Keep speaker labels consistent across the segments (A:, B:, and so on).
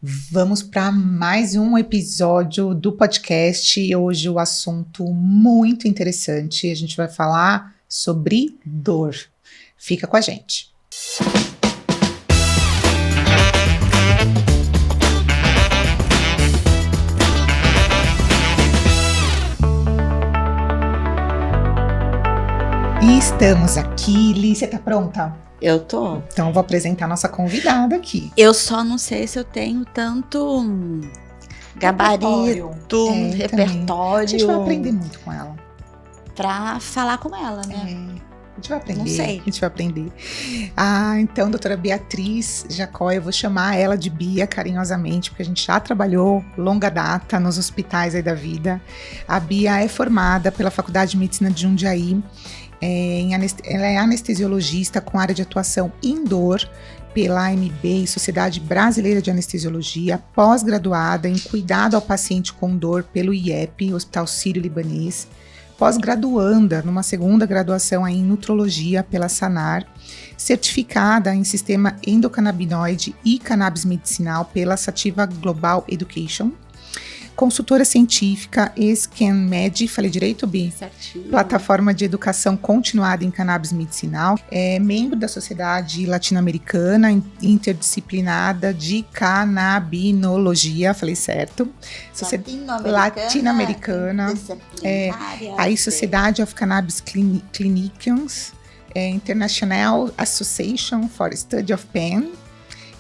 A: Vamos para mais um episódio do podcast. Hoje o assunto muito interessante. A gente vai falar sobre dor. Fica com a gente. E estamos aqui. Li, você tá pronta?
B: Eu tô.
A: Então eu vou apresentar a nossa convidada aqui.
B: Eu só não sei se eu tenho tanto gabarito, repertório.
A: A gente vai aprender muito com ela.
B: Pra falar com ela, né?
A: A gente vai aprender.
B: Não sei.
A: A gente vai aprender. Então, doutora Beatriz Jacó, eu vou chamar ela de Bia carinhosamente, porque a gente já trabalhou longa data nos hospitais aí da vida. A Bia é formada pela Faculdade de Medicina de Jundiaí. Ela é anestesiologista com área de atuação em dor pela AMB, Sociedade Brasileira de Anestesiologia, pós-graduada em cuidado ao paciente com dor pelo IEP, Hospital Sírio-Libanês, pós-graduanda numa segunda graduação em nutrologia pela SANAR, certificada em sistema endocannabinoide e cannabis medicinal pela Sativa Global Education, consultora científica ScanMed, falei direito, Bi?
B: Certinho.
A: Plataforma de educação continuada em cannabis medicinal, é membro da Sociedade Latino-Americana Interdisciplinada de Cannabinologia, falei certo? Latino-Americana, aí Sociedade of Cannabis Clinicians, International Association for Study of Pain.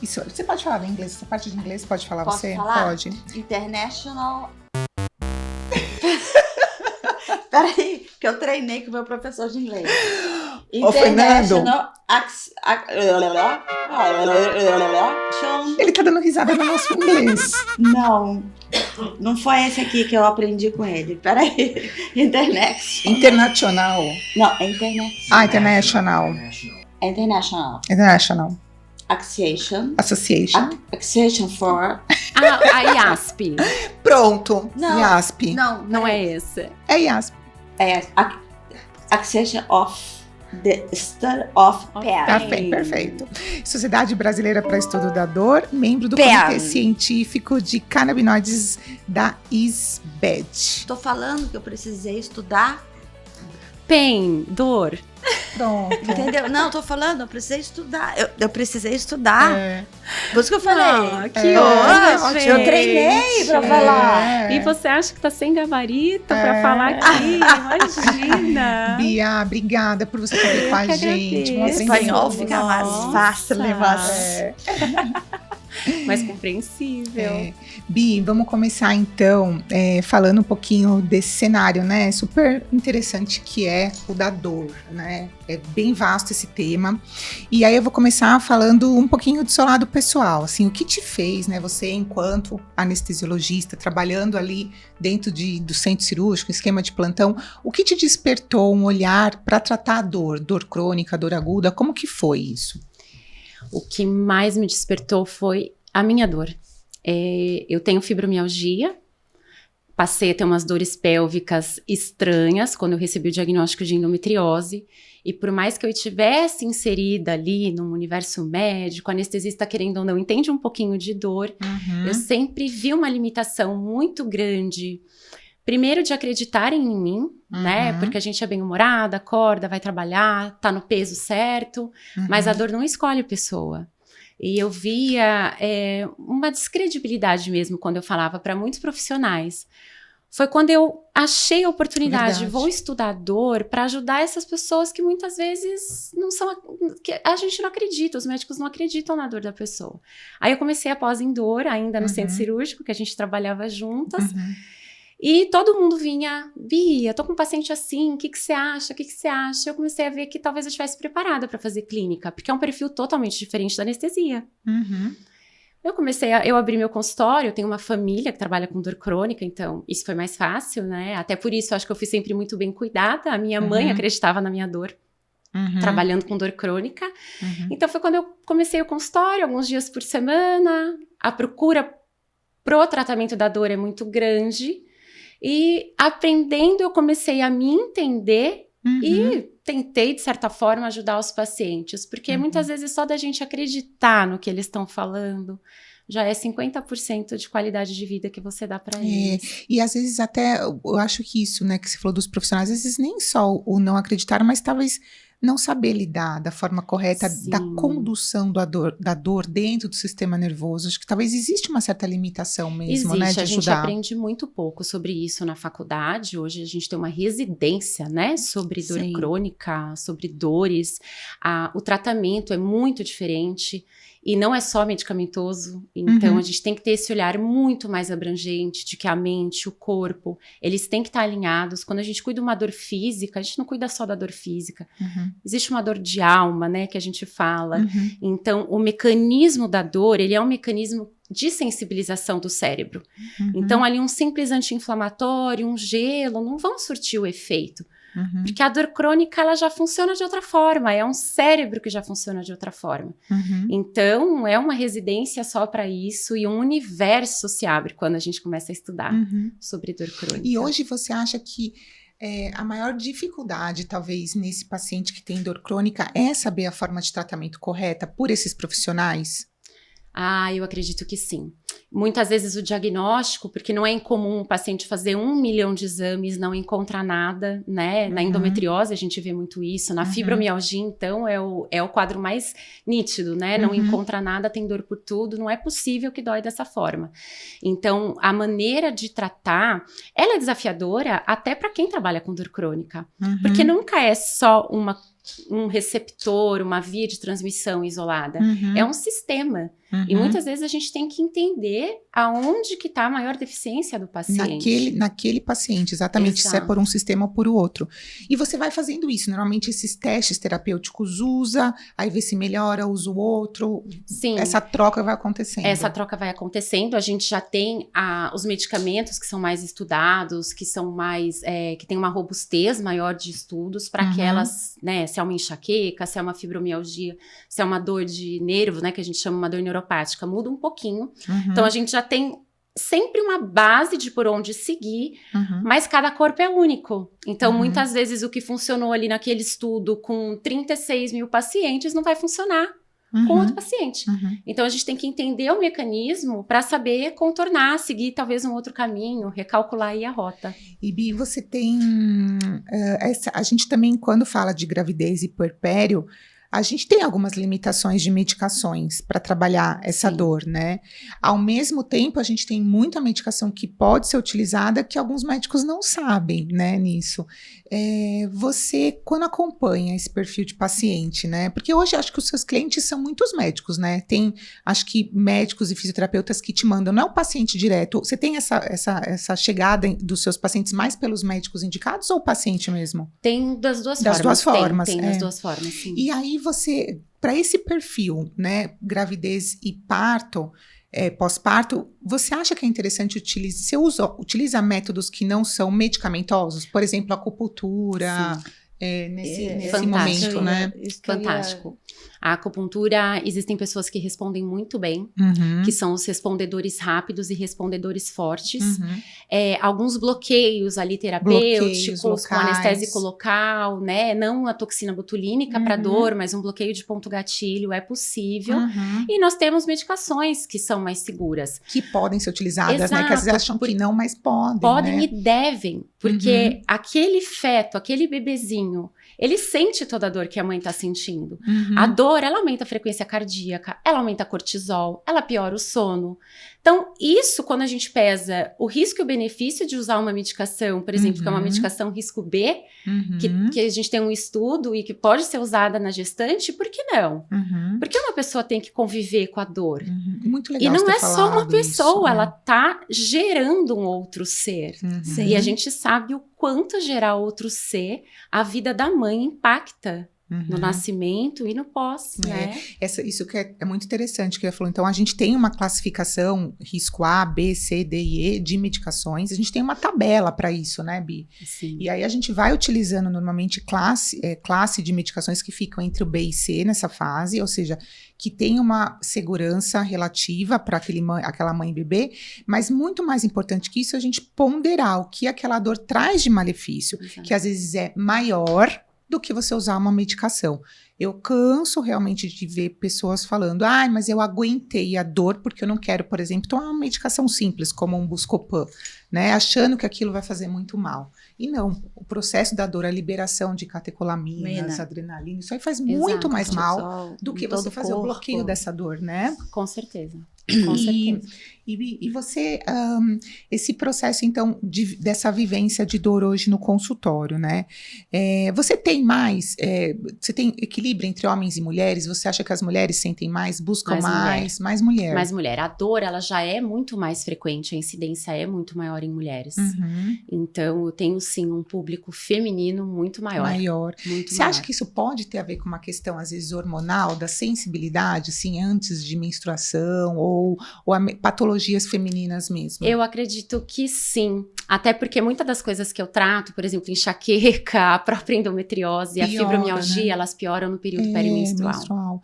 A: Isso, você pode falar em inglês? Essa parte de inglês pode falar?
B: Posso
A: você?
B: Falar?
A: Pode.
B: International. Peraí, que eu treinei com o meu professor de inglês.
A: Ô, Fernando. Ele tá dando risada no nosso inglês.
B: Não foi esse aqui que eu aprendi com ele. Peraí.
A: Internacional.
B: Não, é international.
A: International.
B: International.
A: Association.
B: Association for...
C: A IASP.
A: Pronto.
B: Não.
A: IASP.
C: Não é esse.
A: É IASP.
B: É Association of the Study of Pain.
A: Perfeito. Sociedade Brasileira para Estudo da Dor, membro do
B: Pain.
A: Comitê Científico de Canabinoides da ISBED.
B: Tô falando que eu precisei estudar.
C: Pain, dor.
A: Pronto.
B: Entendeu? Não, tô falando, eu precisei estudar. Eu precisei estudar. Por isso que eu falei.
C: Que
B: ótimo. Eu treinei pra falar.
C: E você acha que tá sem gabarito pra falar aqui? Imagina.
A: Bia, obrigada por você estar aqui com a gente.
B: O espanhol fica mais fácil,
C: mais compreensível.
A: Bi, vamos começar então falando um pouquinho desse cenário, né? Super interessante que é o da dor, né? É bem vasto esse tema. E aí eu vou começar falando um pouquinho do seu lado pessoal, assim, o que te fez, né? Você, enquanto anestesiologista, trabalhando ali dentro do centro cirúrgico, esquema de plantão, o que te despertou um olhar para tratar a dor crônica, dor aguda? Como que foi isso?
C: O que mais me despertou foi a minha dor. Eu tenho fibromialgia, passei a ter umas dores pélvicas estranhas quando eu recebi o diagnóstico de endometriose, e por mais que eu estivesse inserida ali no universo médico, anestesista querendo ou não entende um pouquinho de dor, eu sempre vi uma limitação muito grande. Primeiro de acreditarem em mim, né? Porque a gente é bem-humorada, acorda, vai trabalhar, tá no peso certo, mas a dor não escolhe a pessoa. E eu via uma descredibilidade mesmo quando eu falava para muitos profissionais. Foi quando eu achei a oportunidade, vou estudar dor para ajudar essas pessoas que muitas vezes não são, que a gente não acredita, os médicos não acreditam na dor da pessoa. Aí eu comecei a pós em dor, ainda no centro cirúrgico, que a gente trabalhava juntas. E todo mundo vinha, Bia, tô com um paciente assim, o que você acha? O que você acha? Eu comecei a ver que talvez eu estivesse preparada para fazer clínica, porque é um perfil totalmente diferente da anestesia. Eu abri meu consultório, eu tenho uma família que trabalha com dor crônica, então isso foi mais fácil, né? Até por isso eu acho que eu fui sempre muito bem cuidada, a minha mãe acreditava na minha dor, trabalhando com dor crônica. Então foi quando eu comecei o consultório, alguns dias por semana, a procura pro tratamento da dor é muito grande. E aprendendo, eu comecei a me entender e tentei, de certa forma, ajudar os pacientes. Porque muitas vezes só da gente acreditar no que eles estão falando, já é 50% de qualidade de vida que você dá para eles.
A: E às vezes até, eu acho que isso, né, que você falou dos profissionais, às vezes nem só o não acreditar, mas talvez não saber lidar da forma correta da condução da dor dentro do sistema nervoso. Acho que talvez existe uma certa limitação mesmo, né, de
C: a gente
A: ajudar.
C: aprende muito pouco sobre isso na faculdade. Hoje a gente tem uma residência, né, sobre dor crônica, sobre dores. O tratamento é muito diferente. E não é só medicamentoso, então a gente tem que ter esse olhar muito mais abrangente de que a mente, o corpo, eles têm que estar alinhados. Quando a gente cuida de uma dor física, a gente não cuida só da dor física. Existe uma dor de alma, né, que a gente fala. Então, o mecanismo da dor, ele é um mecanismo de sensibilização do cérebro. Então, ali um simples anti-inflamatório, um gelo, não vão surtir o efeito. Porque a dor crônica, ela já funciona de outra forma, é um cérebro que já funciona de outra forma. Então, é uma residência só para isso e um universo se abre quando a gente começa a estudar sobre dor crônica.
A: E hoje você acha que a maior dificuldade, talvez, nesse paciente que tem dor crônica é saber a forma de tratamento correta por esses profissionais?
C: Eu acredito que sim. Muitas vezes o diagnóstico, porque não é incomum o paciente fazer 1 milhão de exames, não encontra nada, né? Na endometriose a gente vê muito isso. Na fibromialgia, então, é o quadro mais nítido, né? Não encontra nada, tem dor por tudo. Não é possível que dói dessa forma. Então, a maneira de tratar, ela é desafiadora até para quem trabalha com dor crônica. Porque nunca é só um receptor, uma via de transmissão isolada. É um sistema. E muitas vezes a gente tem que entender aonde que está a maior deficiência do paciente.
A: Naquele paciente, exatamente. Exato. Se é por um sistema ou por outro. E você vai fazendo isso. Normalmente esses testes terapêuticos usa, aí vê se melhora, usa o outro.
C: Sim.
A: Essa troca vai acontecendo.
C: Essa troca vai acontecendo. A gente já tem os medicamentos que são mais estudados, que são mais, que tem uma robustez maior de estudos para que elas, né, se é uma enxaqueca, se é uma fibromialgia, se é uma dor de nervo, né, que a gente chama uma dor neuropática, muda um pouquinho. Então a gente já tem sempre uma base de por onde seguir, mas cada corpo é único. Então muitas vezes o que funcionou ali naquele estudo com 36 mil pacientes não vai funcionar com outro paciente. Então a gente tem que entender o mecanismo para saber contornar, seguir talvez um outro caminho, recalcular aí a rota.
A: E Bi, você tem a gente também, quando fala de gravidez e puerpério, a gente tem algumas limitações de medicações para trabalhar essa dor, né? Ao mesmo tempo, a gente tem muita medicação que pode ser utilizada que alguns médicos não sabem, né, nisso. Você, quando acompanha esse perfil de paciente, né? Porque hoje acho que os seus clientes são muitos médicos, né? Tem, acho que médicos e fisioterapeutas que te mandam, não é o paciente direto. Você tem essa chegada dos seus pacientes mais pelos médicos indicados ou o paciente mesmo?
C: Tem das duas formas.
A: Das duas formas.
C: Tem das duas formas, sim.
A: E aí você, para esse perfil, né, gravidez e parto, pós-parto, você acha que é interessante utilizar, você utiliza métodos que não são medicamentosos? Por exemplo, acupuntura, nesse momento, né?
C: Fantástico. A acupuntura, existem pessoas que respondem muito bem, que são os respondedores rápidos e respondedores fortes. Alguns bloqueios ali terapêuticos, com anestésico local, né? Não a toxina botulínica para dor, mas um bloqueio de ponto gatilho é possível. E nós temos medicações que são mais seguras.
A: Que podem ser utilizadas, né? Que às vezes acham que não, mas podem.
C: Podem,
A: né?
C: E devem, porque aquele feto, aquele bebezinho, ele sente toda a dor que a mãe tá sentindo. A dor, ela aumenta a frequência cardíaca, ela aumenta a cortisol, ela piora o sono. Então, isso, quando a gente pesa o risco e o benefício de usar uma medicação, por exemplo, que é uma medicação risco B, que a gente tem um estudo e que pode ser usada na gestante, por que não? Porque uma pessoa tem que conviver com a dor.
A: Muito legal.
C: E não é só uma pessoa,
A: isso, né?
C: ela tá gerando um outro ser. E a gente sabe o quanto gerar outro ser, a vida da mãe impacta. No nascimento e no pós, né?
A: Isso que é muito interessante que ela falou. Então, a gente tem uma classificação, risco A, B, C, D e E, de medicações. A gente tem uma tabela para isso, né, Bi?
C: Sim.
A: E aí a gente vai utilizando normalmente classe de medicações que ficam entre o B e C nessa fase, ou seja, que tem uma segurança relativa para aquela mãe e bebê, mas muito mais importante que isso, a gente ponderar o que aquela dor traz de malefício, que às vezes é maior do que você usar uma medicação. Eu canso realmente de ver pessoas falando, mas eu aguentei a dor porque eu não quero, por exemplo, tomar uma medicação simples, como um Buscopan, né? Achando que aquilo vai fazer muito mal. E não, o processo da dor, a liberação de catecolaminas, adrenalina, isso aí faz muito mais mal do que você fazer o bloqueio dessa dor, né?
C: Com certeza. Com certeza.
A: E você, esse processo, então, dessa vivência de dor hoje no consultório, né? Você tem mais, você tem equilíbrio entre homens e mulheres? Você acha que as mulheres sentem mais, buscam mais mulher?
C: Mais mulher. A dor, ela já é muito mais frequente, a incidência é muito maior em mulheres. Então, eu tenho, sim, um público feminino muito maior. Você acha que isso pode ter a ver com uma questão, às vezes, hormonal, da sensibilidade, assim, antes de menstruação, ou patologias femininas mesmo? Eu acredito que sim. Até porque muitas das coisas que eu trato, por exemplo, enxaqueca, a própria endometriose, a fibromialgia, né? Elas pioram no período perimenstrual.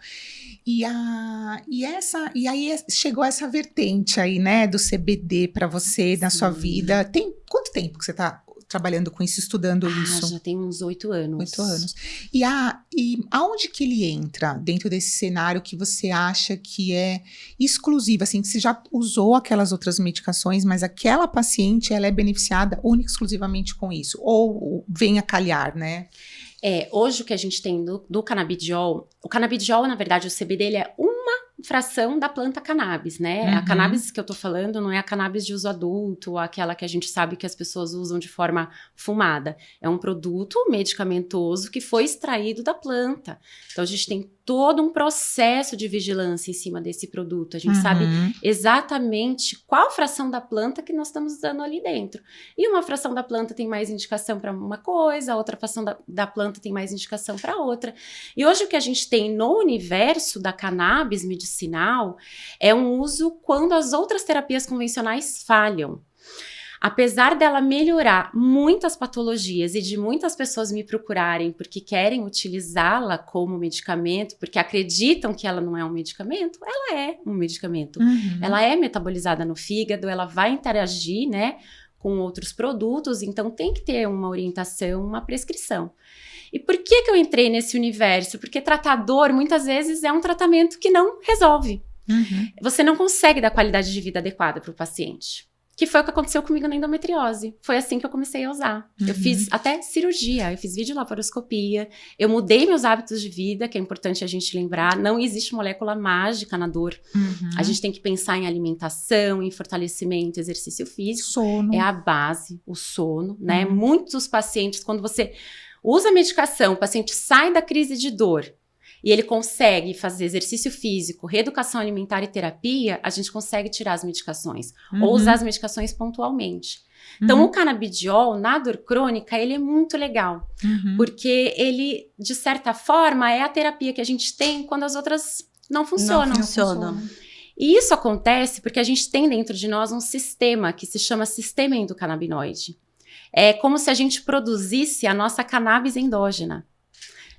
A: E aí chegou essa vertente aí, né, do CBD para você, na sua vida. Tem quanto tempo que você está trabalhando com isso, estudando isso?
C: Já tem uns 8 anos.
A: 8 anos. E aonde que ele entra dentro desse cenário que você acha que é exclusivo, assim, que você já usou aquelas outras medicações, mas aquela paciente, ela é beneficiada única e exclusivamente com isso? Ou vem a calhar, né?
C: Hoje o que a gente tem do canabidiol, o canabidiol, na verdade, o CBD, ele é uma fração da planta cannabis, né? A cannabis que eu tô falando não é a cannabis de uso adulto, aquela que a gente sabe que as pessoas usam de forma fumada. É um produto medicamentoso que foi extraído da planta. Então, a gente tem todo um processo de vigilância em cima desse produto. A gente sabe exatamente qual fração da planta que nós estamos usando ali dentro. E uma fração da planta tem mais indicação para uma coisa, a outra fração da planta tem mais indicação para outra. E hoje o que a gente tem no universo da cannabis medicinal é um uso quando as outras terapias convencionais falham. Apesar dela melhorar muitas patologias e de muitas pessoas me procurarem porque querem utilizá-la como medicamento, porque acreditam que ela não é um medicamento, ela é um medicamento. Ela é metabolizada no fígado, ela vai interagir, né, com outros produtos, então tem que ter uma orientação, uma prescrição. E por que eu entrei nesse universo? Porque tratar dor, muitas vezes, é um tratamento que não resolve. Você não consegue dar qualidade de vida adequada para o paciente. Que foi o que aconteceu comigo na endometriose. Foi assim que eu comecei a usar. Eu fiz até cirurgia, eu fiz videolaparoscopia, eu mudei meus hábitos de vida, que é importante a gente lembrar. Não existe molécula mágica na dor. A gente tem que pensar em alimentação, em fortalecimento, exercício físico.
A: Sono.
C: É a base, o sono, né? Muitos pacientes, quando você usa a medicação, o paciente sai da crise de dor, e ele consegue fazer exercício físico, reeducação alimentar e terapia, a gente consegue tirar as medicações. Ou usar as medicações pontualmente. Então, o canabidiol, na dor crônica, ele é muito legal. Porque ele, de certa forma, é a terapia que a gente tem quando as outras não funcionam.
B: Não funcionam.
C: E isso acontece porque a gente tem dentro de nós um sistema que se chama sistema endocannabinoide. É como se a gente produzisse a nossa cannabis endógena.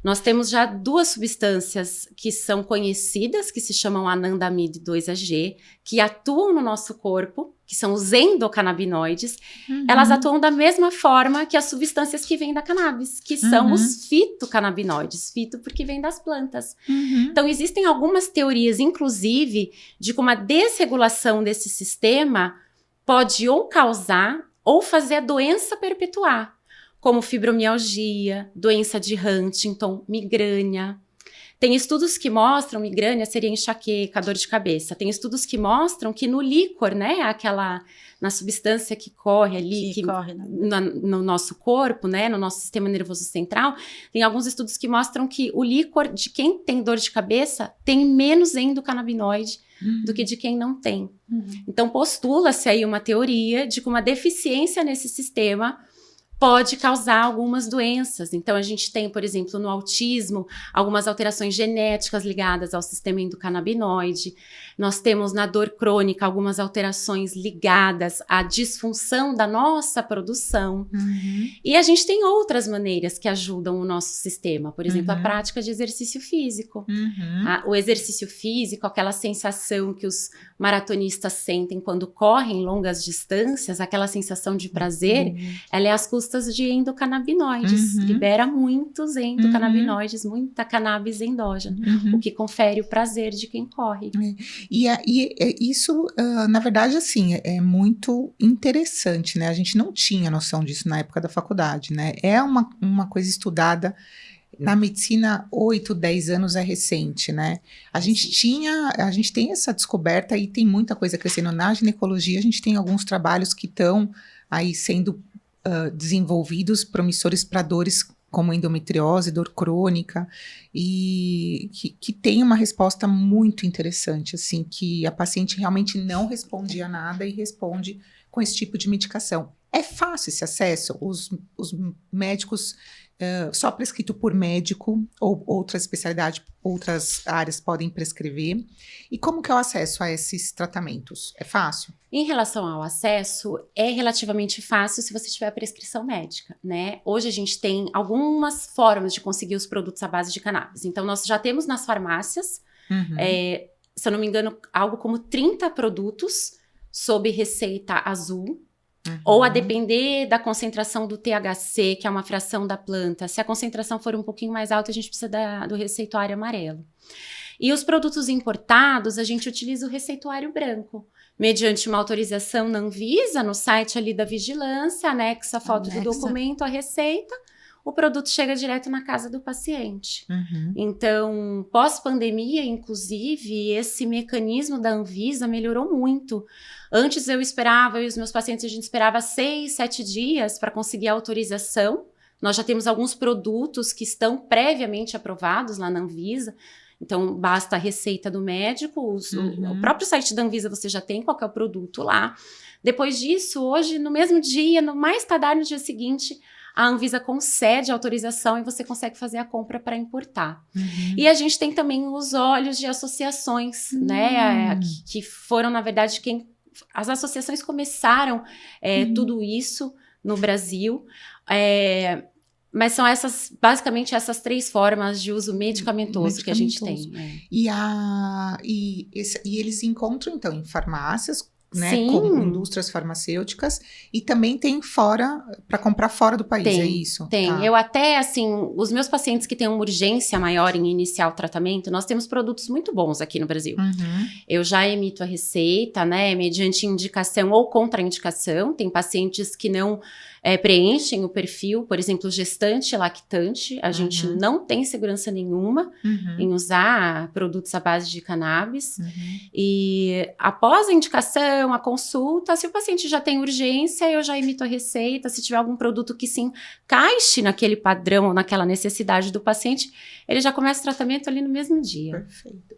C: Nós temos já 2 substâncias que são conhecidas, que se chamam anandamide 2-AG, que atuam no nosso corpo, que são os endocannabinoides. Elas atuam da mesma forma que as substâncias que vêm da cannabis, que são os fitocannabinoides. Fito porque vem das plantas. Então, existem algumas teorias, inclusive, de como a desregulação desse sistema pode ou causar ou fazer a doença perpetuar. Como fibromialgia, doença de Huntington, migrânia. Tem estudos que mostram, migrânia seria enxaqueca, dor de cabeça. Tem estudos que mostram que no líquor, né, na substância que corre ali, no nosso corpo, né, no nosso sistema nervoso central, tem alguns estudos que mostram que o líquor de quem tem dor de cabeça tem menos endocannabinoide do que de quem não tem. Então, postula-se aí uma teoria de que uma deficiência nesse sistema pode causar algumas doenças. Então, a gente tem, por exemplo, no autismo, algumas alterações genéticas ligadas ao sistema endocannabinoide. Nós temos na dor crônica algumas alterações ligadas à disfunção da nossa produção. E a gente tem outras maneiras que ajudam o nosso sistema. Por exemplo, a prática de exercício físico. O exercício físico, aquela sensação que os maratonistas sentem quando correm longas distâncias, aquela sensação de prazer, ela é às custas de endocannabinoides. Libera muitos endocannabinoides, muita cannabis endógena, o que confere o prazer de quem corre.
A: E isso, na verdade, assim, é muito interessante, né? A gente não tinha noção disso na época da faculdade, né? É uma coisa estudada na medicina, 8, 10 anos é recente, né? A gente tem essa descoberta e tem muita coisa crescendo na ginecologia. A gente tem alguns trabalhos que estão aí sendo desenvolvidos, promissores para dores como endometriose, dor crônica, e que tem uma resposta muito interessante, assim, que a paciente realmente não responde a nada e responde com esse tipo de medicação. É fácil esse acesso? Os médicos, só prescrito por médico ou outra especialidade, outras áreas podem prescrever? E como que é o acesso a esses tratamentos? É fácil?
C: Em relação ao acesso, é relativamente fácil se você tiver a prescrição médica, né? Hoje a gente tem algumas formas de conseguir os produtos à base de cannabis. Então, nós já temos nas farmácias, se eu não me engano, algo como 30 produtos sob receita azul, ou a depender da concentração do THC, que é uma fração da planta. Se a concentração for um pouquinho mais alta, a gente precisa do receituário amarelo. E os produtos importados, a gente utiliza o receituário branco, mediante uma autorização na Anvisa, no site ali da vigilância, anexa a foto do documento, a receita, o produto chega direto na casa do paciente. Então, pós-pandemia, inclusive, esse mecanismo da Anvisa melhorou muito. Antes eu e os meus pacientes, a gente esperava 6, 7 dias para conseguir a autorização. Nós já temos alguns produtos que estão previamente aprovados lá na Anvisa. Então, basta a receita do médico, o próprio site da Anvisa você já tem qual que é o produto lá. Depois disso, hoje, no mesmo dia, no mais tardar no dia seguinte, a Anvisa concede a autorização e você consegue fazer a compra para importar. E a gente tem também os olhos de associações, né, que foram, na verdade, as associações começaram tudo isso no Brasil, mas são basicamente essas 3 formas de uso medicamentoso que a gente tem.
A: E eles encontram, então, em farmácias, né, com indústrias farmacêuticas, e também tem para comprar fora do país, é isso?
C: Tem. Tá. Eu até, assim, os meus pacientes que têm uma urgência maior em iniciar o tratamento, nós temos produtos muito bons aqui no Brasil. Eu já emito a receita, né, mediante indicação ou contraindicação. Tem pacientes que não preenchem o perfil, por exemplo, gestante e lactante. A gente não tem segurança nenhuma em usar produtos à base de cannabis. E após a indicação, a consulta, se o paciente já tem urgência, eu já emito a receita. Se tiver algum produto que se encaixe naquele padrão ou naquela necessidade do paciente, ele já começa o tratamento ali no mesmo dia.
A: Perfeito.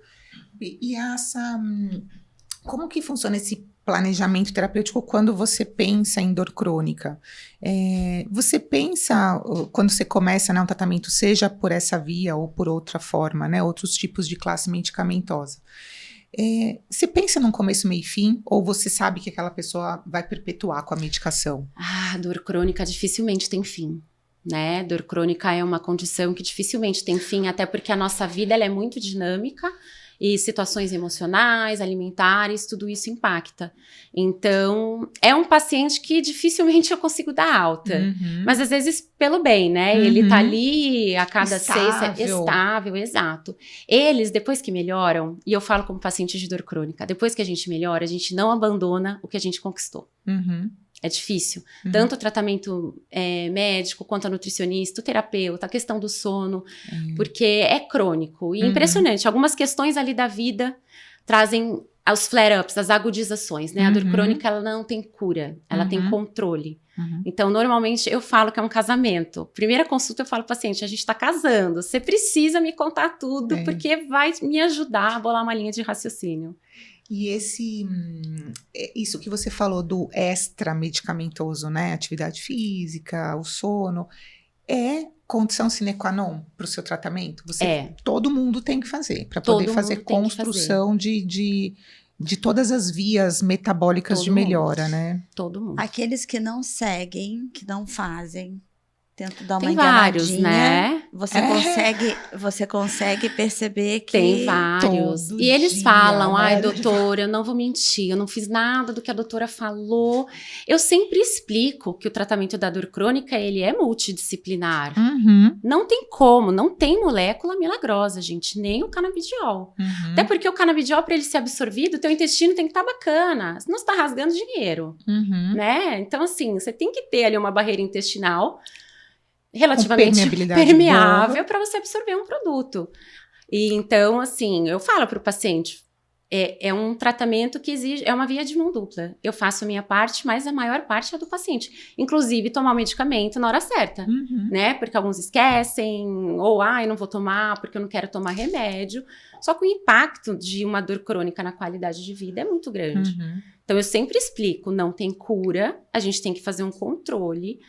A: E como que funciona esse planejamento terapêutico quando você pensa em dor crônica? Você pensa, quando você começa, né, um tratamento, seja por essa via ou por outra forma, né, outros tipos de classe medicamentosa, você pensa num começo, meio e fim, ou você sabe que aquela pessoa vai perpetuar com a medicação?
C: Dor crônica dificilmente tem fim, né? Dor crônica é uma condição que dificilmente tem fim, até porque a nossa vida ela é muito dinâmica, e situações emocionais, alimentares, tudo isso impacta. Então, é um paciente que dificilmente eu consigo dar alta. Mas às vezes pelo bem, né? Ele tá ali a cada estável, exato. Eles, depois que melhoram, e eu falo como paciente de dor crônica, depois que a gente melhora, a gente não abandona o que a gente conquistou. É difícil. Tanto o tratamento médico, quanto a nutricionista, o terapeuta, a questão do sono, porque é crônico. E impressionante, algumas questões ali da vida trazem os flare-ups, as agudizações, né? A dor crônica, ela não tem cura, ela tem controle. Então, normalmente, eu falo que é um casamento. Primeira consulta, eu falo pro paciente, a gente tá casando, você precisa me contar tudo, porque vai me ajudar a bolar uma linha de raciocínio.
A: E isso que você falou do extra medicamentoso, né? Atividade física, o sono, é condição sine qua non para o seu tratamento?
C: É.
A: Todo mundo tem que fazer, para
C: Todo
A: poder fazer
C: mundo tem que
A: construção de todas as vias metabólicas
C: Todo
A: de melhora, né?
C: Todo mundo.
B: Aqueles que não seguem, que não fazem, tento dar uma
C: Tem vários,
B: enganadinha.
C: né?
B: Você consegue perceber que...
C: Tem vários.
A: Todo
C: E eles
A: dia,
C: falam,
A: né?
C: ai, doutora, eu não vou mentir, eu não fiz nada do que a doutora falou. Eu sempre explico que o tratamento da dor crônica, ele é multidisciplinar.
A: Uhum,
C: Não tem como, não tem molécula milagrosa, gente, nem o canabidiol.
A: uhum,
C: Até porque o canabidiol, para ele ser absorvido, o teu intestino tem que estar bacana, senão você tá rasgando dinheiro,
A: uhum.
C: né? Então, assim, você tem que ter ali uma barreira intestinal relativamente
A: permeabilidade
C: permeável para você absorver um produto. E então, assim, eu falo para o paciente, é um tratamento que exige, é uma via de mão dupla. Eu faço a minha parte, mas a maior parte é do paciente. Inclusive, tomar o medicamento na hora certa,
A: Uhum.
C: né? Porque alguns esquecem, ou, eu não vou tomar porque eu não quero tomar remédio. Só que o impacto de uma dor crônica na qualidade de vida é muito grande.
A: Uhum.
C: Então, eu sempre explico, não tem cura, a gente tem que fazer um controle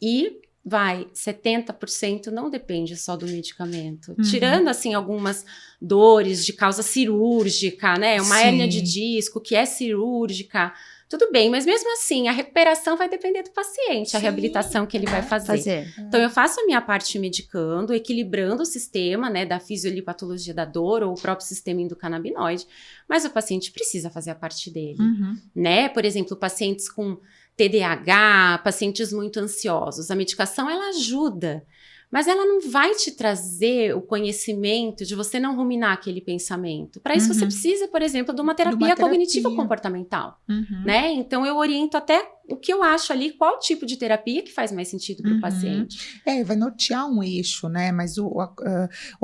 C: e 70% não depende só do medicamento.
A: Uhum.
C: Tirando, assim, algumas dores de causa cirúrgica, né? Uma
A: Sim.
C: hérnia de disco que é cirúrgica, tudo bem. Mas mesmo assim, a recuperação vai depender do paciente, a
A: Sim.
C: reabilitação que ele vai fazer. Então, eu faço a minha parte medicando, equilibrando o sistema, né, da fisiolipatologia da dor ou o próprio sistema endocannabinoide, mas o paciente precisa fazer a parte dele,
A: Uhum.
C: né? Por exemplo, pacientes com TDAH, pacientes muito ansiosos, a medicação, ela ajuda, mas ela não vai te trazer o conhecimento de você não ruminar aquele pensamento. Para isso, você precisa, por exemplo, de uma terapia cognitivo-comportamental,
A: Uhum.
C: né? Então, eu oriento até o que eu acho ali, qual tipo de terapia que faz mais sentido para o paciente.
A: Vai nortear um eixo, né? Mas eu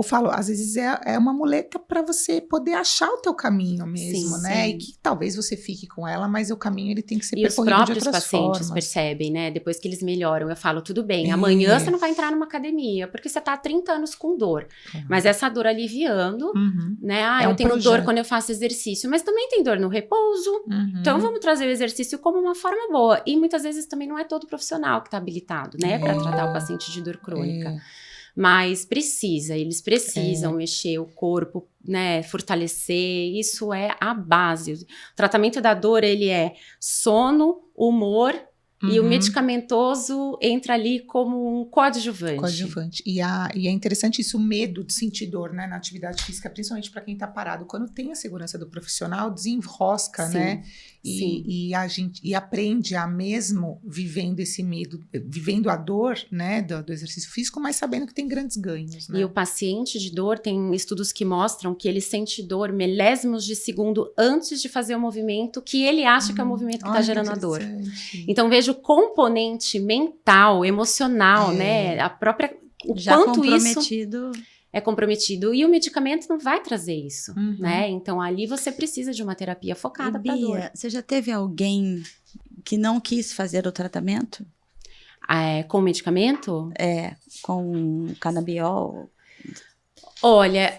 A: falo, às vezes é uma muleta para você poder achar o teu caminho mesmo,
C: Sim,
A: né?
C: sim.
A: E que talvez você fique com ela, mas o caminho ele tem que ser
C: E os
A: percorrido de
C: próprios
A: outras
C: pacientes
A: formas.
C: percebem, né? Depois que eles melhoram, eu falo, tudo bem, amanhã você não vai entrar numa academia, porque você tá há 30 anos com dor. Mas essa dor aliviando,
A: Uhum.
C: né?
A: É
C: Eu
A: um
C: tenho
A: projeto.
C: dor quando eu faço exercício, mas também tem dor no repouso.
A: Uhum.
C: Então, vamos trazer o exercício como uma forma boa. E muitas vezes também não é todo profissional que está habilitado, né? Para tratar o paciente de dor crônica. Mas eles precisam mexer o corpo, né? Fortalecer. Isso é a base. O tratamento da dor, ele é sono, humor. E o medicamentoso entra ali como um coadjuvante.
A: E é interessante isso, o medo de sentir dor, né, na atividade física, principalmente para quem está parado. Quando tem a segurança do profissional, desenrosca,
C: Sim,
A: né?
C: sim.
A: E aprende a mesmo vivendo esse medo, vivendo a dor, né, do exercício físico, mas sabendo que tem grandes ganhos, né?
C: E o paciente de dor, tem estudos que mostram que ele sente dor milésimos de segundo antes de fazer o movimento que ele acha que é o movimento que está gerando a dor. Então, veja o componente mental, emocional, né? A própria... O
B: Já
C: quanto
B: comprometido.
C: isso é comprometido. E o medicamento não vai trazer isso,
A: Uhum.
C: né? Então, ali você precisa de uma terapia focada para dor.
B: Bia, você já teve alguém que não quis fazer o tratamento?
C: Com medicamento?
B: Com canabiol?
C: Olha,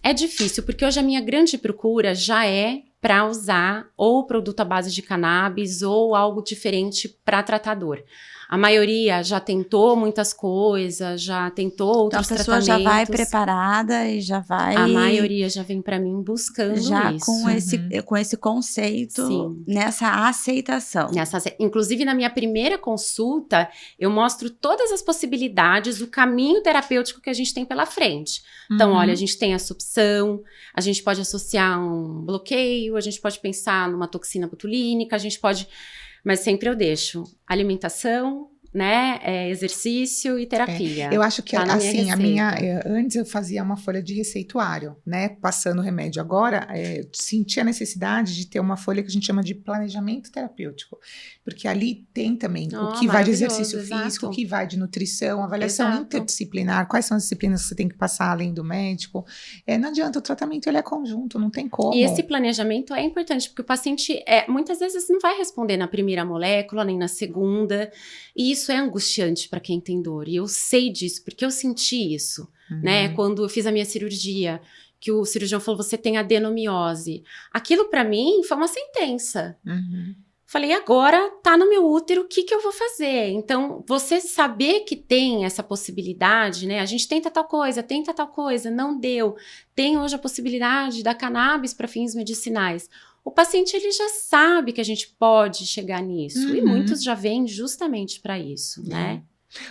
C: é difícil, porque hoje a minha grande procura já é para usar ou produto à base de cannabis ou algo diferente para tratar dor. A maioria já tentou muitas coisas, já tentou outros
B: Então a pessoa
C: tratamentos.
B: já vai preparada e já vai...
C: A maioria já vem para mim buscando
B: já
C: isso.
B: com esse conceito,
C: Sim.
B: nessa aceitação.
C: Inclusive, na minha primeira consulta, eu mostro todas as possibilidades, o caminho terapêutico que a gente tem pela frente. Então, olha, a gente tem essa opção, a gente pode associar um bloqueio, a gente pode pensar numa toxina botulínica, a gente pode... Mas sempre eu deixo alimentação, né, exercício e terapia.
A: Eu acho que,
C: Tá na minha
A: assim, antes eu fazia uma folha de receituário, né, passando o remédio. Agora, senti a necessidade de ter uma folha que a gente chama de planejamento terapêutico, porque ali tem também o que vai de exercício físico, o que vai de nutrição, avaliação interdisciplinar, quais são as disciplinas que você tem que passar além do médico. Não adianta, o tratamento ele é conjunto, não tem como.
C: E esse planejamento é importante, porque o paciente muitas vezes não vai responder na primeira molécula, nem na segunda, e isso é angustiante para quem tem dor, e eu sei disso, porque eu senti isso, né, quando eu fiz a minha cirurgia, que o cirurgião falou, você tem adenomiose. Aquilo para mim foi uma sentença. Falei, agora tá no meu útero, o que eu vou fazer? Então, você saber que tem essa possibilidade, né? A gente tenta tal coisa, não deu. Tem hoje a possibilidade da cannabis para fins medicinais. O paciente, ele já sabe que a gente pode chegar nisso. E muitos já vêm justamente para isso, né?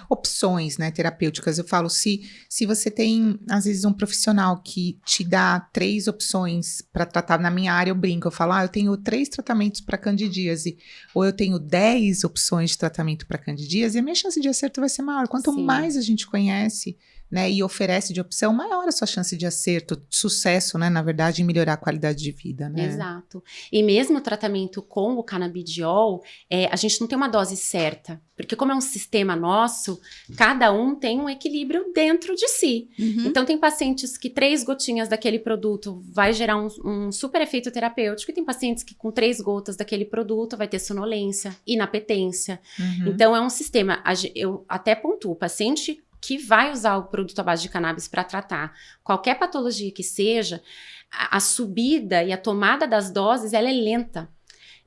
A: Opções, né, terapêuticas. Eu falo, se você tem, às vezes, um profissional que te dá 3 opções para tratar, na minha área eu brinco, eu falo, eu tenho 3 tratamentos para candidíase, ou eu tenho 10 opções de tratamento para candidíase, a minha chance de acerto vai ser maior. Quanto mais a gente conhece, né, e oferece de opção, maior a sua chance de acerto, de sucesso, né, na verdade, em melhorar a qualidade de vida, né?
C: Exato. E mesmo o tratamento com o canabidiol, a gente não tem uma dose certa, porque como é um sistema nosso, cada um tem um equilíbrio dentro de si. Então, tem pacientes que 3 gotinhas daquele produto vai gerar um super efeito terapêutico, e tem pacientes que com 3 gotas daquele produto vai ter sonolência, inapetência. Então, é um sistema. Eu até pontuo, o paciente que vai usar o produto à base de cannabis para tratar qualquer patologia que seja, a subida e a tomada das doses, ela é lenta.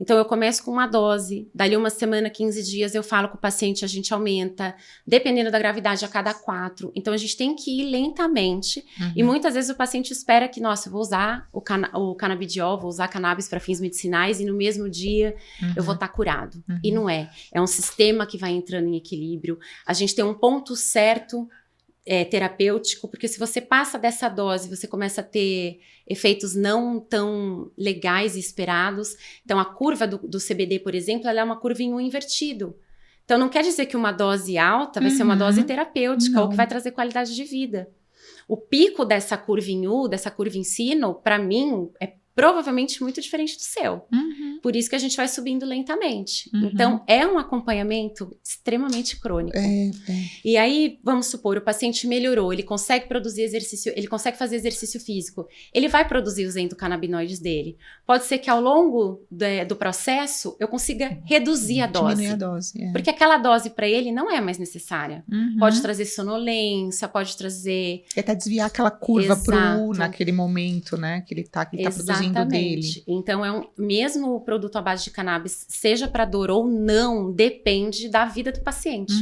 C: Então, eu começo com uma dose, dali uma semana, 15 dias, eu falo com o paciente, a gente aumenta, dependendo da gravidade, a cada 4. Então, a gente tem que ir lentamente, e muitas vezes o paciente espera que, nossa, eu vou usar o canabidiol, vou usar cannabis para fins medicinais, e no mesmo dia eu vou estar curado. E não é. É um sistema que vai entrando em equilíbrio. A gente tem um ponto certo terapêutico, porque se você passa dessa dose, você começa a ter efeitos não tão legais e esperados. Então, a curva do CBD, por exemplo, ela é uma curva em U invertido. Então, não quer dizer que uma dose alta vai ser uma dose terapêutica ou que vai trazer qualidade de vida. O pico dessa curva em U, dessa curva em sino, para mim, é provavelmente muito diferente do seu. Por isso que a gente vai subindo lentamente. Então, é um acompanhamento extremamente crônico. E aí, vamos supor, o paciente melhorou, ele consegue produzir exercício, ele consegue fazer exercício físico, ele vai produzir os endocannabinoides dele. Pode ser que ao longo do processo, eu consiga reduzir a dose.
A: Diminuir a dose,
C: Porque aquela dose para ele não é mais necessária. Pode trazer sonolência, pode trazer...
A: Até desviar aquela curva naquele momento, né, que ele tá produzindo dele.
C: Então, mesmo o produto à base de cannabis, seja para dor ou não, depende da vida do paciente.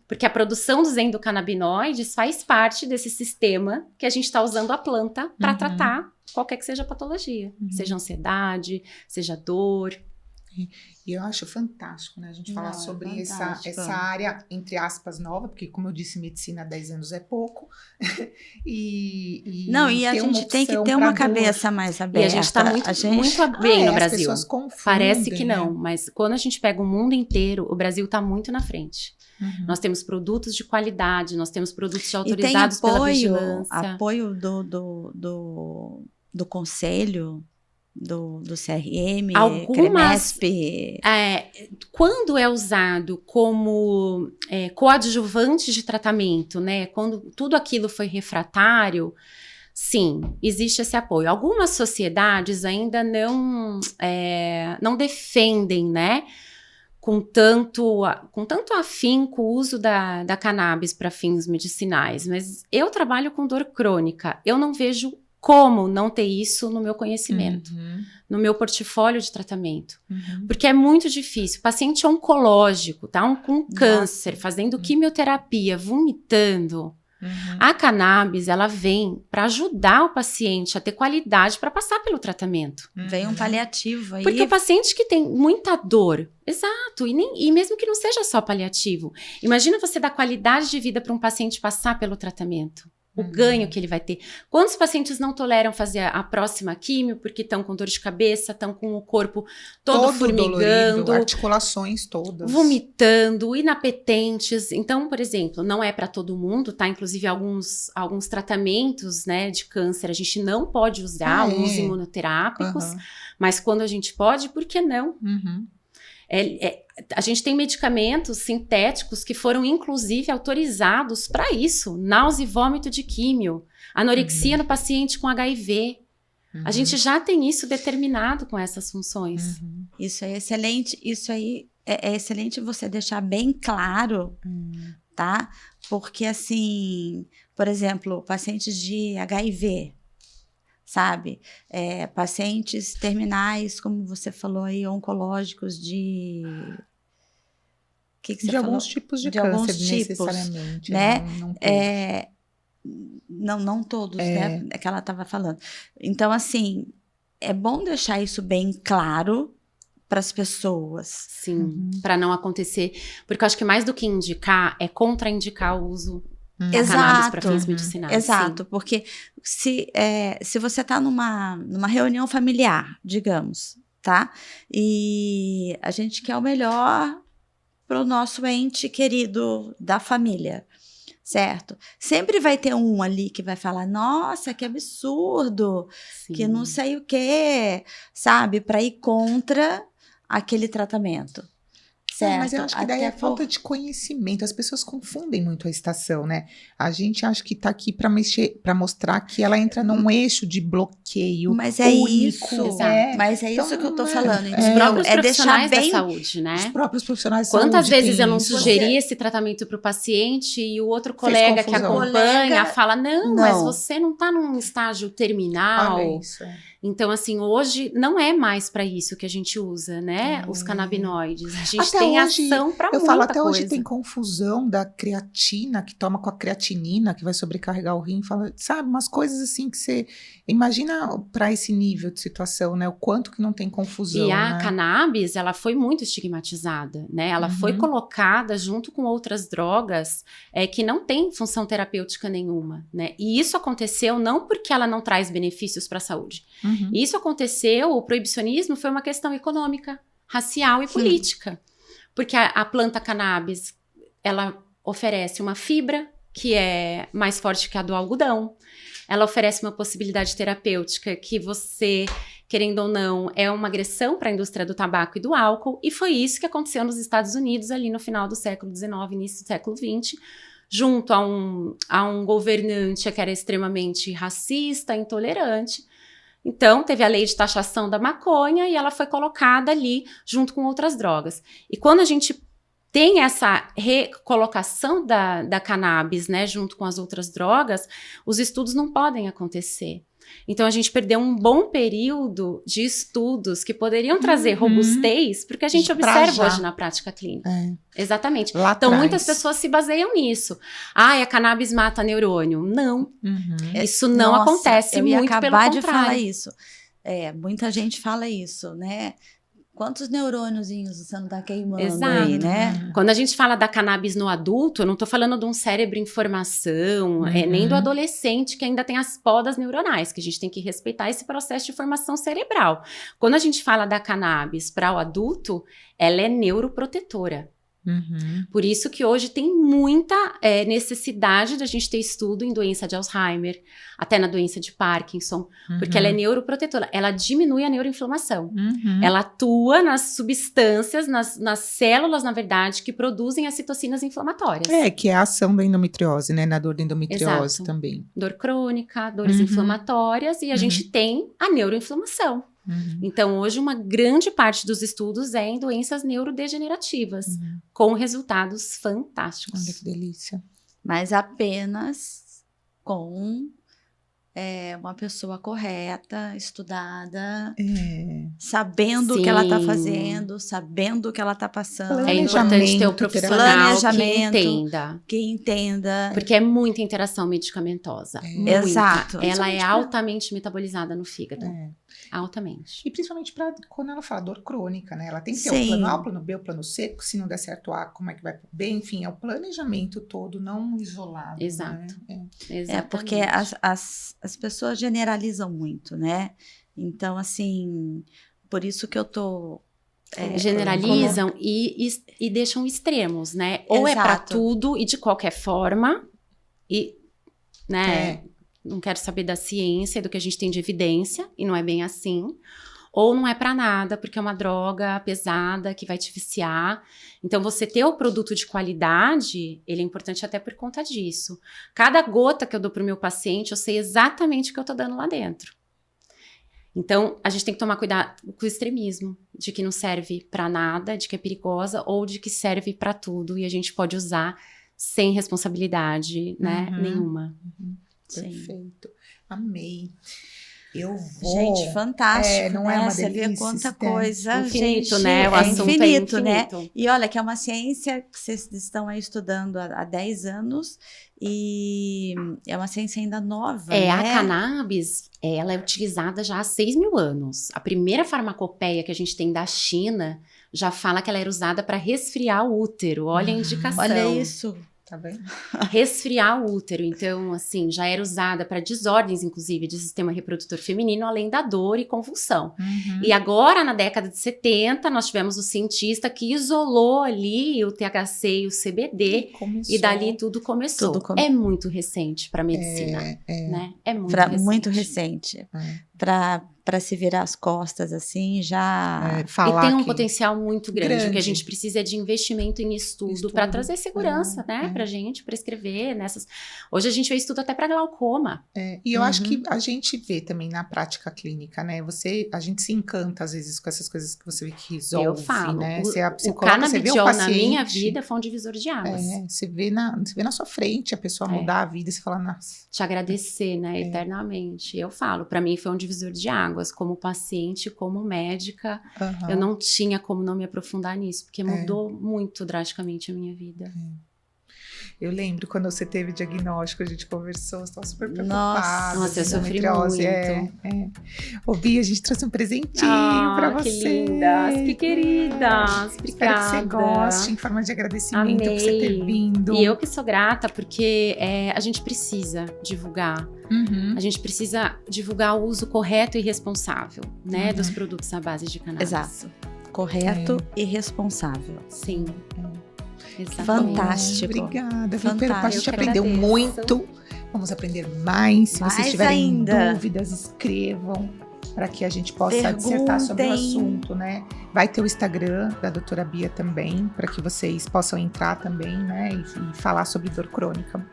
C: Porque a produção dos endocannabinoides faz parte desse sistema que a gente está usando a planta para tratar qualquer que seja a patologia. Seja ansiedade, seja dor.
A: E eu acho fantástico, né, a gente falar sobre essa área, entre aspas, nova, porque, como eu disse, medicina há 10 anos é pouco.
B: e a gente tem que ter uma cabeça mais aberta.
C: E a gente está muito bem no Brasil.
A: As pessoas confundem,
C: parece que não, mas quando a gente pega o mundo inteiro, o Brasil está muito na frente. Nós temos produtos de qualidade, nós temos produtos autorizados pela vigilância.
B: Apoio do conselho, do CRM, CREMESP.
C: Quando é usado como coadjuvante de tratamento, né? Quando tudo aquilo foi refratário, sim, existe esse apoio. Algumas sociedades ainda não defendem, né? Com tanto afinco o uso da cannabis para fins medicinais. Mas eu trabalho com dor crônica. Eu não vejo como não ter isso no meu conhecimento, no meu portfólio de tratamento. Porque é muito difícil. Paciente oncológico, tá? Com câncer, fazendo quimioterapia, vomitando. A cannabis, ela vem para ajudar o paciente a ter qualidade para passar pelo tratamento.
B: Vem um paliativo aí.
C: Porque o paciente que tem muita dor, exato, e mesmo que não seja só paliativo, imagina você dar qualidade de vida para um paciente passar pelo tratamento. O ganho que ele vai ter. Quantos pacientes não toleram fazer a próxima químio porque estão com dor de cabeça, estão com o corpo todo formigando, dolorido,
A: articulações todas,
C: vomitando, inapetentes. Então, por exemplo, não é para todo mundo, tá? Inclusive alguns tratamentos, né, de câncer, a gente não pode usar alguns imunoterápicos, mas quando a gente pode, por que não? A gente tem medicamentos sintéticos que foram, inclusive, autorizados para isso. Náusea e vômito de químio. Anorexia no paciente com HIV. A gente já tem isso determinado com essas funções.
B: Isso é excelente. Isso aí é excelente você deixar bem claro, tá? Porque, assim, por exemplo, pacientes de HIV... sabe? Pacientes terminais, como você falou aí, oncológicos de... Que você
A: de
B: falou?
A: alguns tipos de
B: De
A: câncer,
B: alguns tipos,
A: necessariamente.
B: né?
A: Não todos.
B: Não todos, né? É que ela estava falando. Então, assim, é bom deixar isso bem claro para as pessoas.
C: Sim, para não acontecer. Porque eu acho que mais do que indicar, é contraindicar o uso da cannabis para fins medicinais.
B: Exato,
C: sim.
B: porque se você está numa reunião familiar, digamos, tá? E a gente quer o melhor para o nosso ente querido da família, certo? Sempre vai ter um ali que vai falar, nossa, que absurdo,
C: Sim.
B: que não sei o quê, sabe? Para ir contra aquele tratamento. Certo?
A: Mas eu acho que daí é falta de conhecimento. As pessoas confundem muito a estação, né? A gente acha que tá aqui para mostrar que ela entra num eixo de bloqueio.
B: Mas é
A: único.
B: isso.
A: Mas
B: é isso que eu tô falando.
C: Os próprios
B: deixar
C: profissionais
B: bem
C: da saúde, né?
A: Os próprios profissionais de
C: Quantas
A: saúde
C: vezes eu não
A: isso?
C: sugeri esse tratamento para o paciente e o outro colega que
A: confusão.
C: acompanha fala, não, mas
B: Não.
C: você não está num estágio terminal.
A: Olha isso.
C: Então, assim, hoje não é mais para isso que a gente usa, né? Os canabinoides. A gente
A: Até
C: tem
A: hoje,
C: ação para muita
A: Eu falo, até
C: coisa.
A: hoje tem confusão da creatina, que toma com a creatinina, que vai sobrecarregar o rim. Fala, sabe, umas coisas assim que você... Imagina para esse nível de situação, né? O quanto que não tem confusão,
C: E a
A: né?
C: cannabis, ela foi muito estigmatizada, né? Ela foi colocada junto com outras drogas que não têm função terapêutica nenhuma, né? E isso aconteceu não porque ela não traz benefícios para a saúde. Isso aconteceu, o proibicionismo foi uma questão econômica, racial e política. Porque a planta cannabis, ela oferece uma fibra que é mais forte que a do algodão. Ela oferece uma possibilidade terapêutica que você, querendo ou não, é uma agressão para a indústria do tabaco e do álcool. E foi isso que aconteceu nos Estados Unidos ali no final do século XIX, início do século XX, junto a um governante que era extremamente racista, intolerante. Então, teve a lei de taxação da maconha e ela foi colocada ali junto com outras drogas. E quando a gente tem essa recolocação da cannabis, né, junto com as outras drogas, os estudos não podem acontecer. Então, a gente perdeu um bom período de estudos que poderiam trazer robustez, porque a gente observa hoje na prática clínica. Exatamente.
A: Lá
C: então,
A: atrás.
C: muitas pessoas se baseiam nisso. A cannabis mata neurônio. Não. Isso não acontece,
B: eu ia
C: muito pelo
B: acabar de
C: contrário.
B: falar isso. Muita gente fala isso, né? Quantos neurôniozinhos você não tá queimando aí, né?
C: Quando a gente fala da cannabis no adulto, eu não tô falando de um cérebro em formação, nem do adolescente que ainda tem as podas neuronais, que a gente tem que respeitar esse processo de formação cerebral. Quando a gente fala da cannabis para o adulto, ela é neuroprotetora. Por isso que hoje tem muita necessidade da gente ter estudo em doença de Alzheimer, até na doença de Parkinson, porque ela é neuroprotetora, ela diminui a neuroinflamação. Ela atua nas substâncias, nas células, na verdade, que produzem as citocinas inflamatórias.
A: Que é a ação da endometriose, né? Na dor da endometriose.
C: Exato.
A: Também.
C: Dor crônica, dores inflamatórias, e a gente tem a neuroinflamação. Então, hoje, uma grande parte dos estudos é em doenças neurodegenerativas, com resultados fantásticos.
A: Olha que delícia.
B: Mas apenas com uma pessoa correta, estudada, sabendo o que ela está fazendo, sabendo o que ela está passando.
C: É importante ter um profissional
B: que entenda.
C: Porque é muita interação medicamentosa. Muita.
B: Exato.
C: Ela é altamente metabolizada no fígado. Altamente.
A: E principalmente quando ela fala dor crônica, né? Ela tem que ter o plano A, o plano B, o plano C. Se não der certo o A, como é que vai pro B? Enfim, é o planejamento todo, não isolado.
C: Exato.
B: Né? Porque as pessoas generalizam muito, né? Então, assim, por isso que eu tô...
C: generalizam e deixam extremos, né? Ou é para tudo e de qualquer forma, e, né? Não quero saber da ciência, do que a gente tem de evidência, e não é bem assim. Ou não é para nada, porque é uma droga pesada que vai te viciar. Então, você ter o produto de qualidade, ele é importante até por conta disso. Cada gota que eu dou pro meu paciente, eu sei exatamente o que eu tô dando lá dentro. Então, a gente tem que tomar cuidado com o extremismo, de que não serve para nada, de que é perigosa, ou de que serve para tudo, e a gente pode usar sem responsabilidade, né, nenhuma.
A: Perfeito. Amei. eu vou.
B: Gente, fantástico,
A: não
B: né?
A: é uma
B: Você vê
A: delícia,
B: quanta
A: esse tempo.
B: coisa,
C: Infinito,
B: gente,
C: né? O
B: é
C: assunto
B: infinito,
C: é
B: né?
C: infinito.
B: E olha que é uma ciência que vocês estão aí estudando há 10 anos e é uma ciência ainda nova, né?
C: A cannabis, ela é utilizada já há 6.000 anos. A primeira farmacopeia que a gente tem da China já fala que ela era usada para resfriar o útero. Olha a indicação.
B: Olha isso.
A: Tá vendo?
C: Resfriar o útero. Então, assim, já era usada para desordens, inclusive, de sistema reprodutor feminino, além da dor e convulsão.
A: Uhum.
C: E agora, na década de 70, nós tivemos o cientista que isolou ali o THC e o CBD,
A: Começou.
C: e dali tudo começou. É muito recente para medicina, né? É muito recente.
B: Muito recente. Para se virar as costas, assim, já...
A: falar
C: e tem um
A: que...
C: potencial muito grande. O que a gente precisa é de investimento em estudo para trazer segurança, né? Pra gente prescrever nessas... Hoje a gente vê estudo até para glaucoma.
A: E eu acho que a gente vê também na prática clínica, né? A gente se encanta, às vezes, com essas coisas que você vê que resolve,
C: eu falo,
A: né?
C: O canabidiol na minha vida foi um divisor de águas.
A: Você vê na sua frente a pessoa mudar a vida e você fala, nossa...
C: Te agradecer, né? Eternamente. Eu falo, para mim foi um divisor de águas. Como paciente, como médica, eu não tinha como não me aprofundar nisso, porque mudou muito drasticamente a minha vida.
A: Eu lembro quando você teve diagnóstico, a gente conversou, você estava super preocupada.
C: Nossa, eu sofri muito.
A: Ô, Bia, a gente trouxe um presentinho pra você.
C: Que lindas, que queridas. Obrigada.
A: Espero que você goste, em forma de agradecimento por você ter vindo.
C: E eu que sou grata, porque a gente precisa divulgar. A gente precisa divulgar o uso correto e responsável, né, dos produtos à base de cannabis.
B: Exato. Correto e responsável.
C: Sim.
B: Exatamente. Fantástico.
A: Obrigada.
B: Fantástico.
A: A gente aprendeu muito. Vamos aprender mais. Se vocês tiverem dúvidas, escrevam para que a gente possa dissertar sobre o assunto, né? Vai ter o Instagram da doutora Bia também, para que vocês possam entrar também, né? E falar sobre dor crônica.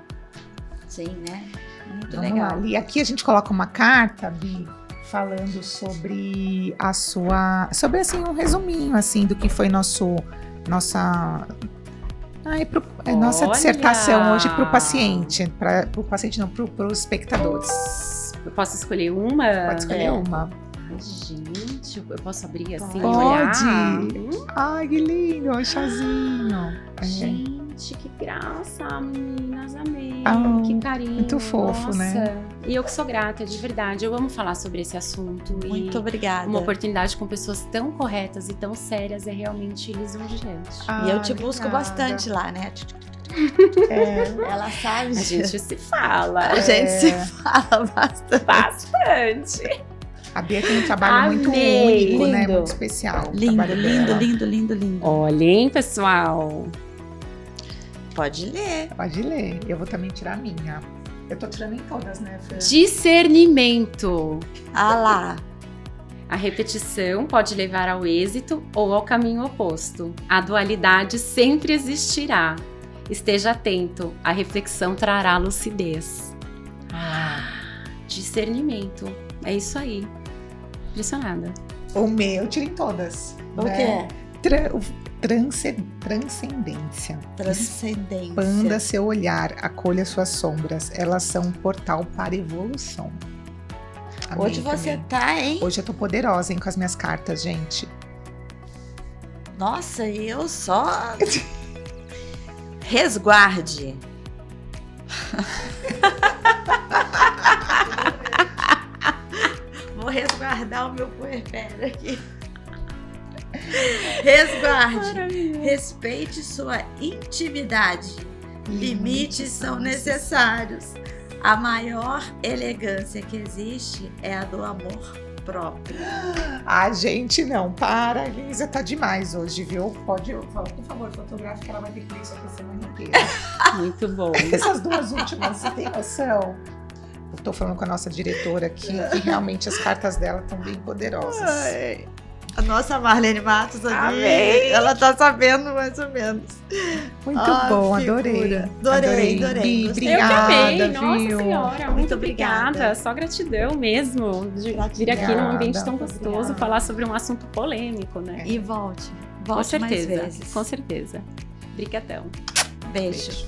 B: Sim, né? Muito
A: Vamos
B: legal.
A: lá. E aqui a gente coloca uma carta, Bi, falando sobre a sua... Sobre, assim, um resuminho, assim, do que foi nossa dissertação hoje para o paciente. Para o paciente não, para os espectadores.
C: Eu posso escolher uma?
A: Pode escolher uma.
C: Ai, gente, eu posso abrir assim e
A: Pode.
C: olhar?
A: Ai, que lindo, um chazinho.
C: Gente, que graça, meninas, amei. Que carinho.
A: Muito fofo, né?
C: E eu que sou grata, de verdade. Eu amo falar sobre esse assunto.
B: Muito obrigada.
C: Uma oportunidade com pessoas tão corretas e tão sérias é realmente lisonjeante.
B: E eu te busco bastante lá, né? Ela sabe.
C: A gente se fala.
B: A gente se fala bastante.
A: A Bia tem um trabalho muito único, né? Muito especial.
B: Lindo.
C: Olhem, pessoal.
B: Pode ler.
A: Pode ler. Eu vou também tirar a minha. Eu tô tirando em todas, né, Fê?
C: Discernimento.
B: Ah lá.
C: A repetição pode levar ao êxito ou ao caminho oposto. A dualidade sempre existirá. Esteja atento. A reflexão trará lucidez. Discernimento. É isso aí. Impressionada.
A: O meu, eu tiro em todas.
B: O
A: né?
B: quê?
A: Transcendência.
B: Transcendência.
A: Expanda seu olhar, acolha suas sombras. Elas são um portal para evolução. Amém,
B: hoje você
A: também.
B: tá, hein?
A: Hoje eu tô poderosa, hein, com as minhas cartas, gente.
B: Nossa, eu só... Resguarde. Vou resguardar o meu puerpério aqui. Resguarde. Respeite sua intimidade. Limites são necessários. A maior elegância que existe é a do amor próprio.
A: Ah, gente, não. Para, Elisa, tá demais hoje, viu? Pode, por favor, fotografe que ela vai ter que ler isso aqui a semana inteira.
C: Muito bom.
A: Essas duas últimas, você tem noção? Eu tô falando com a nossa diretora aqui, que realmente as cartas dela estão bem poderosas.
B: Ai, a nossa Marlene Matos ali,
A: amei.
B: Ela tá sabendo mais ou menos.
A: Muito bom, adorei.
B: Adorei.
A: Bi, obrigada,
C: eu que amei, nossa
A: viu?
C: senhora, muito obrigada. Só gratidão mesmo de vir aqui num ambiente tão gostoso, falar sobre um assunto polêmico, né?
B: E volte
C: Com certeza,
B: mais vezes.
C: com certeza. Obrigadão.
B: Beijo.